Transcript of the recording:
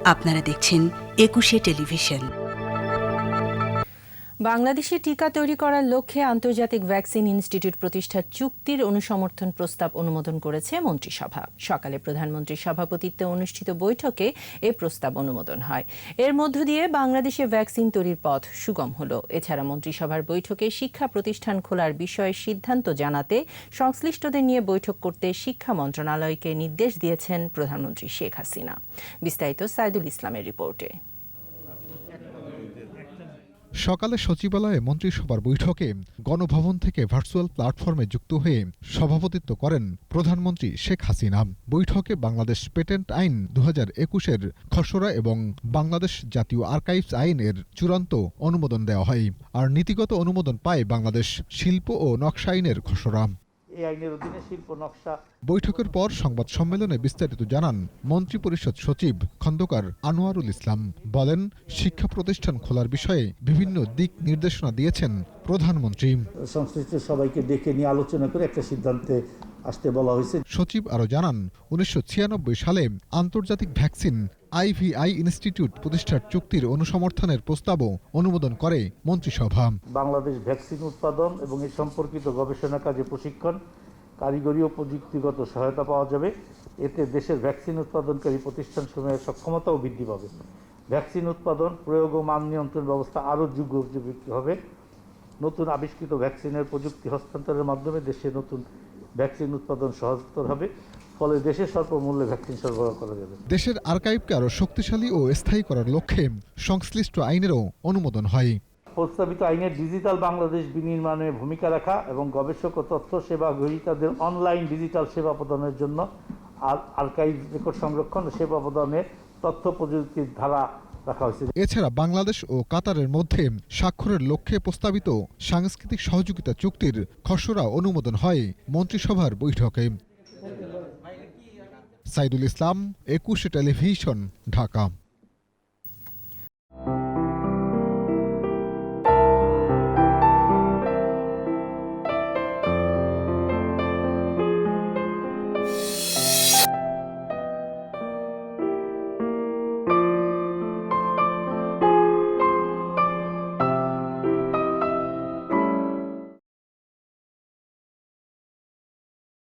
আপনারা দেখছেন ২১শে টেলিভিশন। বাংলাদেশে টিকা তৈরি করার লক্ষ্যে আন্তর্জাতিক ভ্যাকসিন ইনস্টিটিউট প্রতিষ্ঠার চুক্তির অনুসমর্থন প্রস্তাব অনুমোদন করেছে মন্ত্রিসভা। সকালে প্রধানমন্ত্রীর সভাপতিত্বে অনুষ্ঠিত বৈঠকে এ প্রস্তাব অনুমোদন হয়। এর মধ্য দিয়ে বাংলাদেশে ভ্যাকসিন তৈরির পথ সুগম হলো। এছাড়া মন্ত্রিসভার বৈঠকে শিক্ষা প্রতিষ্ঠান খোলার বিষয়ে সিদ্ধান্ত জানাতে সংশ্লিষ্টদের নিয়ে বৈঠক করতে শিক্ষা মন্ত্রণালয়কে নির্দেশ দিয়েছেন প্রধানমন্ত্রী শেখ হাসিনা। বিস্তারিত সাইদুল ইসলামের রিপোর্টে। সকালে সচিবালয়ে মন্ত্রিসভার বৈঠকে গণভবন থেকে ভার্চুয়াল প্ল্যাটফর্মে যুক্ত হয়ে সভাপতিত্ব করেন প্রধানমন্ত্রী শেখ হাসিনা। বৈঠকে বাংলাদেশ পেটেন্ট আইন ২০২১-এর খসড়া এবং বাংলাদেশ জাতীয় আর্কাইভস আইনের চূড়ান্ত অনুমোদন দেওয়া হয়। আর নীতিগত অনুমোদন পায় বাংলাদেশ শিল্প ও নকশা আইনের খসড়া। বৈঠকের পর সংবাদ সম্মেলনে বিস্তারিত জানান মন্ত্রিপরিষদ সচিব খন্দকার আনোয়ারুল ইসলাম। বলেন, শিক্ষা প্রতিষ্ঠান খোলার বিষয়ে বিভিন্ন দিক নির্দেশনা দিয়েছেন প্রধানমন্ত্রী। সংশ্লিষ্ট সবাইকে ডেকে নিয়ে আলোচনা করে একটা সিদ্ধান্তে আসতে বলা হয়েছে। সচিব আরও জানান, ১৯৯৬ সালে আন্তর্জাতিক ভ্যাকসিন IVI ইনস্টিটিউট প্রতিষ্ঠার চুক্তির অনুসমর্থনের প্রস্তাবও অনুমোদন করে মন্ত্রিসভা। বাংলাদেশ ভ্যাকসিন উৎপাদন এবং এ সম্পর্কিত গবেষণা কাজে প্রশিক্ষণ, কারিগরি ও প্রযুক্তিগত সহায়তা পাওয়া যাবে। এতে দেশের ভ্যাকসিন উৎপাদনকারী প্রতিষ্ঠানসমূহের সক্ষমতাও বৃদ্ধি পাবে। ভ্যাকসিন উৎপাদন, প্রয়োগ ও মান নিয়ন্ত্রণ ব্যবস্থা আরও যুগোপযোগী হবে। নতুন আবিষ্কৃত ভ্যাকসিনের প্রযুক্তি হস্তান্তরের মাধ্যমে দেশে নতুন ভ্যাকসিন উৎপাদন সহজতর হবে। ফলে দেশে স্বল্প মূল্যে ভ্যাকসিন সরবরাহ করা যাবে। দেশের আর্কাইভকে আরও শক্তিশালী ও স্থায়ী করার লক্ষ্যে সংশ্লিষ্ট আইনেরও অনুমোদন হয়। প্রস্তাবিত আইনের ডিজিটাল বাংলাদেশ বিনির্মাণে ভূমিকা রাখা এবং গবেষক ও তথ্য সেবা গ্রহীতাদের অনলাইন ডিজিটাল সেবা প্রদানের জন্য আর্কাইভ রেকর্ড সংরক্ষণ ও সেবা প্রদানের তথ্য প্রযুক্তির ধারা রাখা হয়েছে। এছাড়া বাংলাদেশ ও কাতারের মধ্যে স্বাক্ষরের লক্ষ্যে প্রস্তাবিত সাংস্কৃতিক সহযোগিতা চুক্তির খসড়া অনুমোদন হয় মন্ত্রিসভার বৈঠকে। সাইদুল ইসলাম, ২১শে টেলিভিশন, ঢাকা।